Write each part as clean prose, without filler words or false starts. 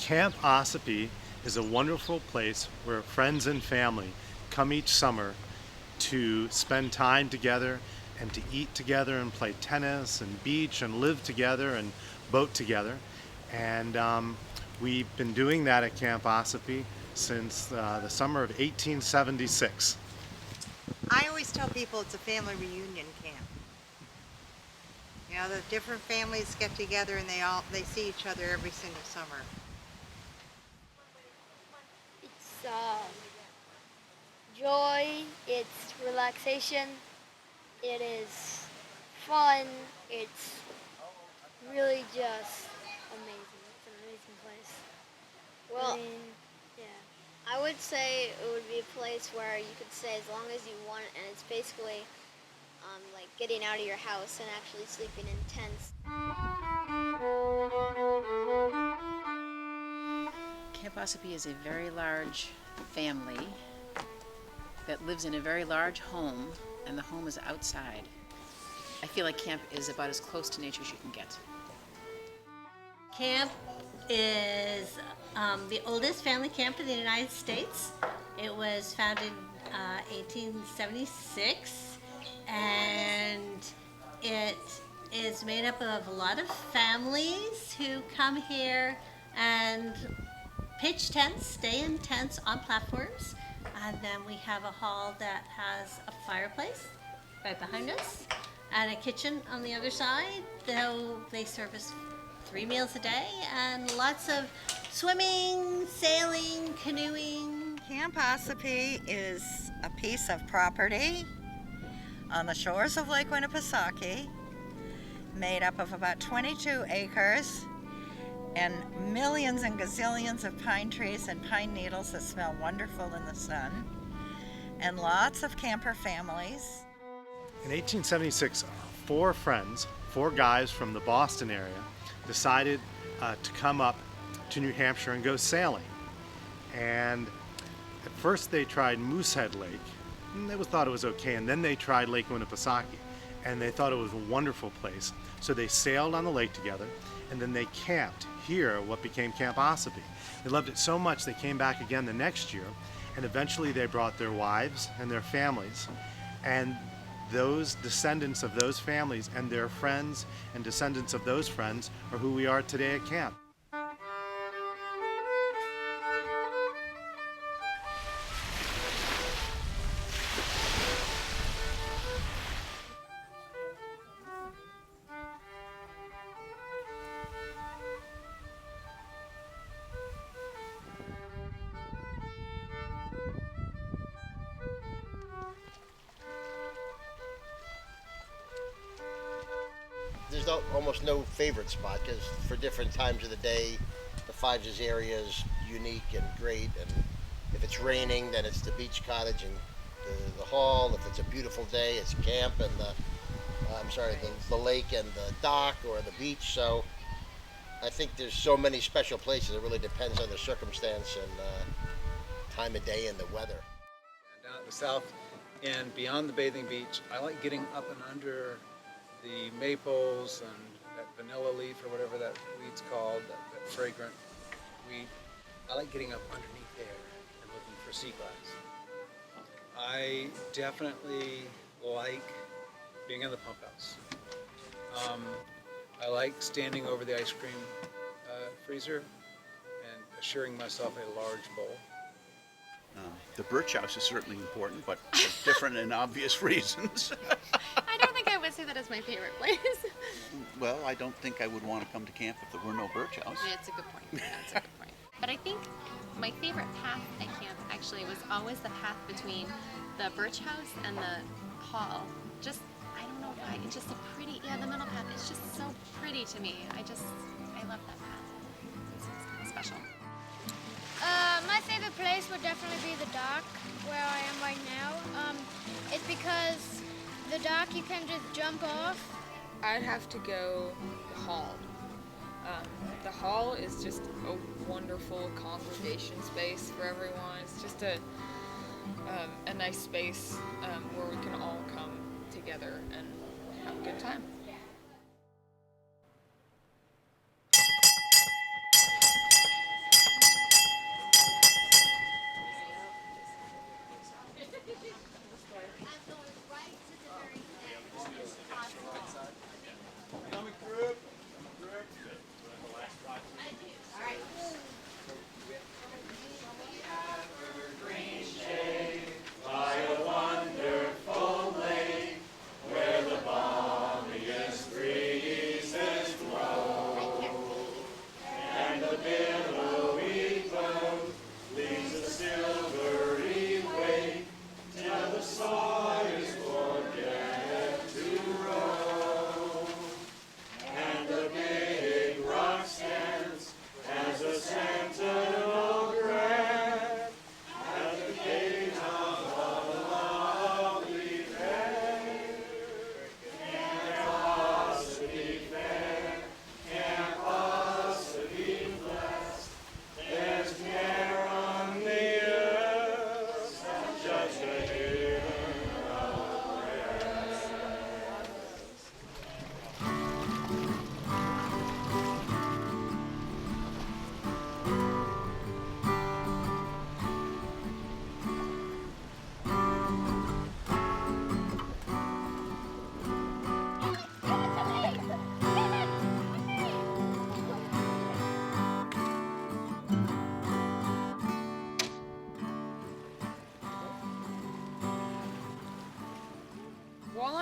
Camp Ossipee is a wonderful place where friends and family come each summer to spend time together and to eat together and play tennis and beach and live together and boat together. And we've been doing that at Camp Ossipee since the summer of 1876. I always tell people it's a family reunion camp. You know, the different families get together and they see each other every single summer. It's joy, it's relaxation, it is fun, it's really just amazing. It's an amazing place. Well, Yeah. I would say it would be a place where you could stay as long as you want, and it's basically like getting out of your house and actually sleeping in tents. Camp Ossipee is a very large family that lives in a very large home, and the home is outside. I feel like camp is about as close to nature as you can get. Camp is the oldest family camp in the United States. It was founded 1876, and it is made up of a lot of families who come here and pitch tents, stay in tents on platforms. And then we have a hall that has a fireplace right behind us and a kitchen on the other side. Though they service 3 meals a day and lots of swimming, sailing, canoeing. Camp Ossipee is a piece of property on the shores of Lake Winnipesaukee, made up of about 22 acres and millions and gazillions of pine trees and pine needles that smell wonderful in the sun, and lots of camper families. In 1876, four friends, four guys from the Boston area, decided to come up to New Hampshire and go sailing. And at first they tried Moosehead Lake, and they thought it was okay, and then they tried Lake Winnipesaukee, and they thought it was a wonderful place. So they sailed on the lake together, and then they camped here at what became Camp Ossipee. They loved it so much they came back again the next year, and eventually they brought their wives and their families, and those descendants of those families and their friends and descendants of those friends are who we are today at camp. There's almost no favorite spot because for different times of the day, the Five Gs area is unique and great. And if it's raining, then it's the beach cottage and the hall. If it's a beautiful day, it's camp and the lake and the dock or the beach. So I think there's so many special places. It really depends on the circumstance and time of day and the weather. Down at the south end, beyond the bathing beach, I like getting up and under the maples and that vanilla leaf or whatever that weed's called, that fragrant weed. I like getting up underneath there and looking for sea glass. I definitely like being in the pump house. I like standing over the ice cream freezer and assuring myself a large bowl. The birch house is certainly important, but for different and obvious reasons. I don't think I would say that is my favorite place. Well, I don't think I would want to come to camp if there were no birch house. Yeah, it's a good point. That's a good point. But I think my favorite path at camp actually was always the path between the birch house and the hall. Just, I don't know why, it's just a pretty, the middle path is just so pretty to me. I love that path. It's special. My favorite place would definitely be the dock, where I am right now. It's because the dock you can just jump off. I'd have to go the hall. The hall is just a wonderful congregation space for everyone. It's just a nice space where we can all come together and have a good time.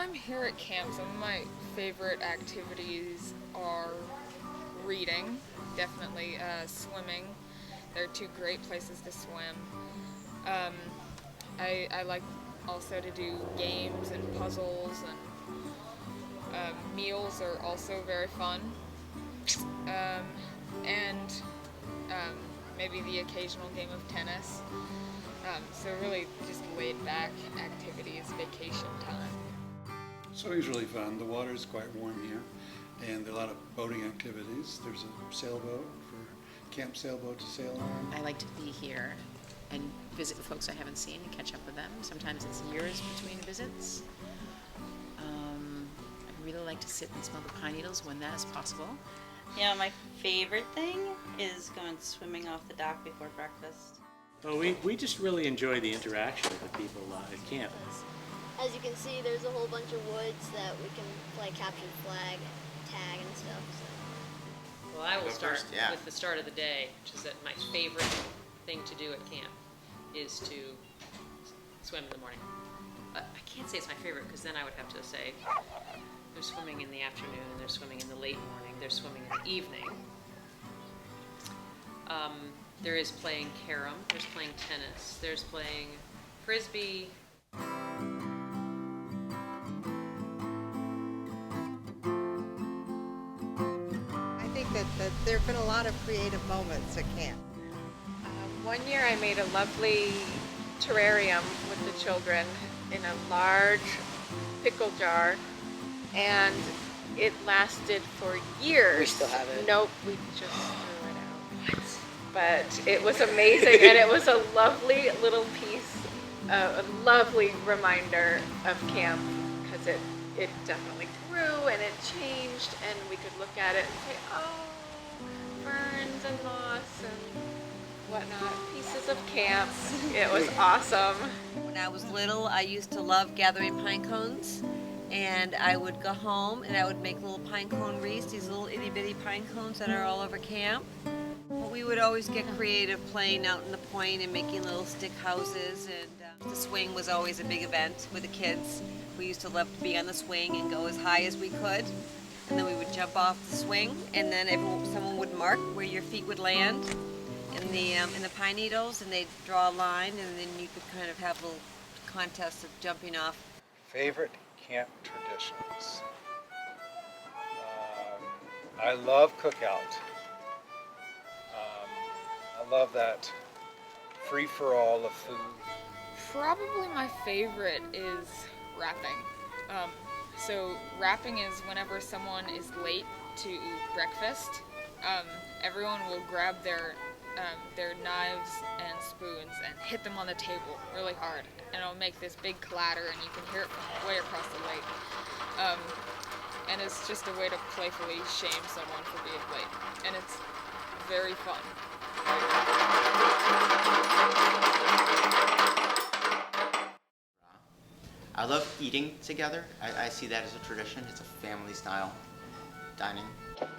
I'm here at camp, some of my favorite activities are reading, definitely swimming. They're two great places to swim. I like also to do games and puzzles, and meals are also very fun. And maybe the occasional game of tennis. So really just laid back activities, vacation time. Swimming's really fun. The water's quite warm here, and there are a lot of boating activities. There's a sailboat for camp sailboat to sail on. I like to be here and visit with folks I haven't seen and catch up with them. Sometimes it's years between visits. I really like to sit and smell the pine needles when that is possible. Yeah, my favorite thing is going swimming off the dock before breakfast. Well, we just really enjoy the interaction with the people at camp. As you can see, there's a whole bunch of woods that we can play capture the flag, tag, and stuff. So. Well, I will start yeah. with the start of the day, which is that my favorite thing to do at camp is to swim in the morning. I can't say it's my favorite because then I would have to say there's swimming in the afternoon, there's swimming in the late morning, there's swimming in the evening. There is playing carom, there's playing tennis, there's playing frisbee. I think that there have been a lot of creative moments at camp. One year I made a lovely terrarium with the children in a large pickle jar, and it lasted for years. We still have it. Nope, we just threw it out. What? But it was amazing, and it was a lovely little piece, a lovely reminder of camp, because it definitely grew and it changed, and we could look at it and say, oh, ferns and moss and whatnot, pieces of camp. It was awesome. When I was little, I used to love gathering pine cones, and I would go home and I would make little pine cone wreaths, these little itty bitty pine cones that are all over camp. We would always get creative playing out in the point and making little stick houses, and the swing was always a big event with the kids. We used to love to be on the swing and go as high as we could, and then we would jump off the swing, and then someone would mark where your feet would land in the pine needles, and they'd draw a line, and then you could kind of have a little contest of jumping off. Favorite camp traditions? I love cookout. I love that free-for-all of food. Probably my favorite is wrapping. So wrapping is whenever someone is late to breakfast, everyone will grab their knives and spoons and hit them on the table really hard, and it'll make this big clatter, and you can hear it from way across the lake. And it's just a way to playfully shame someone for being late, and it's very fun. I love eating together. I see that as a tradition. It's a family style dining.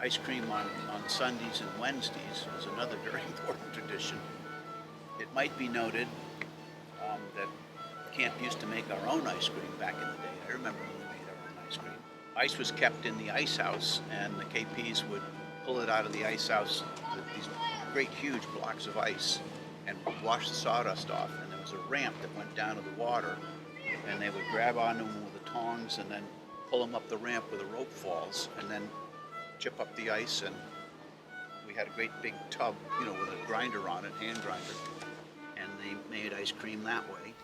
Ice cream on Sundays and Wednesdays is another very important tradition. It might be noted that camp used to make our own ice cream back in the day. I remember when we made our own ice cream. Ice was kept in the ice house, and the KPs would pull it out of the ice house, these great huge blocks of ice, and wash the sawdust off. And there was a ramp that went down to the water, and they would grab onto them with the tongs and then pull them up the ramp where the rope falls, and then chip up the ice. And we had a great big tub, with a grinder on it, hand grinder, and they made ice cream that way.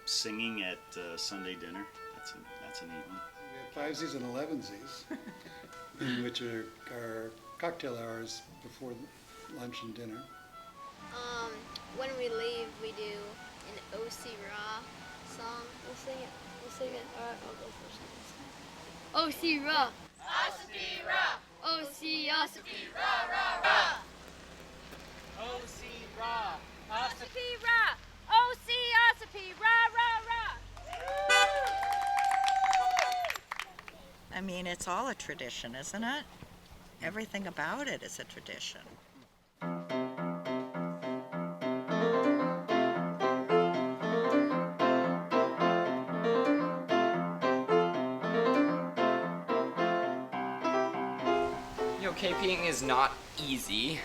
Singing at Sunday dinner, that's a neat one. We have 5Zs and 11Zs, which are our cocktail hours before lunch and dinner. When we leave, we do an O.C. Raw song. We'll sing it. Alright, I'll go first. O.C. Raw. Ossipee Raw. O.C. Ossipee Raw, raw, raw. O.C. Raw. Ossipee Raw. O.C. Ossipee Raw, raw, raw. I mean, it's all a tradition, isn't it? Everything about it is a tradition. KPing is not easy.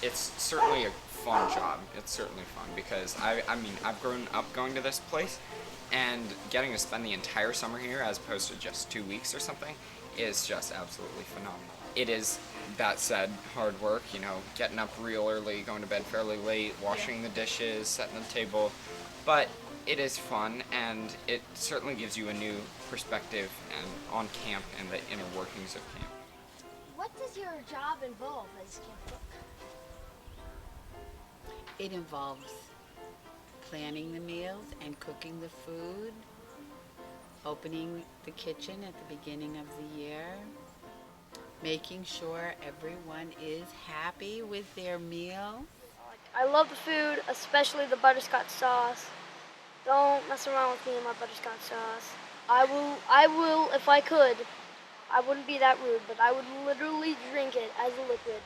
It's certainly a fun job. It's certainly fun because I mean, I've grown up going to this place, and getting to spend the entire summer here as opposed to just 2 weeks or something is just absolutely phenomenal. It is, that said, hard work, you know, getting up real early, going to bed fairly late, washing the dishes, setting the table, but it is fun, and it certainly gives you a new perspective on camp and the inner workings of camp. What does your job involve as camp cook? It involves planning the meals and cooking the food, opening the kitchen at the beginning of the year, making sure everyone is happy with their meal. I love the food, especially the butterscotch sauce. Don't mess around with me and my butterscotch sauce. I will, if I could, I wouldn't be that rude, but I would literally drink it as a liquid.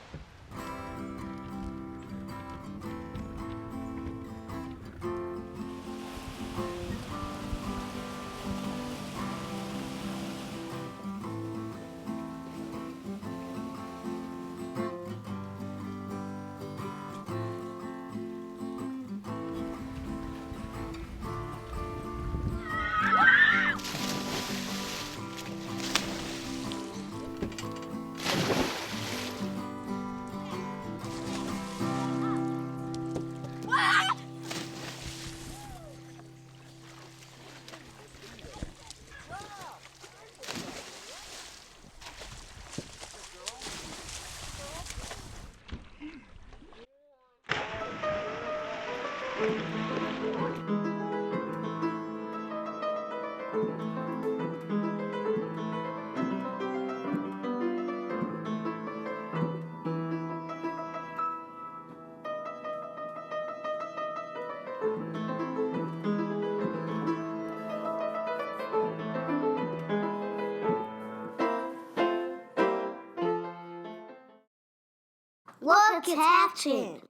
Look, it's hatching.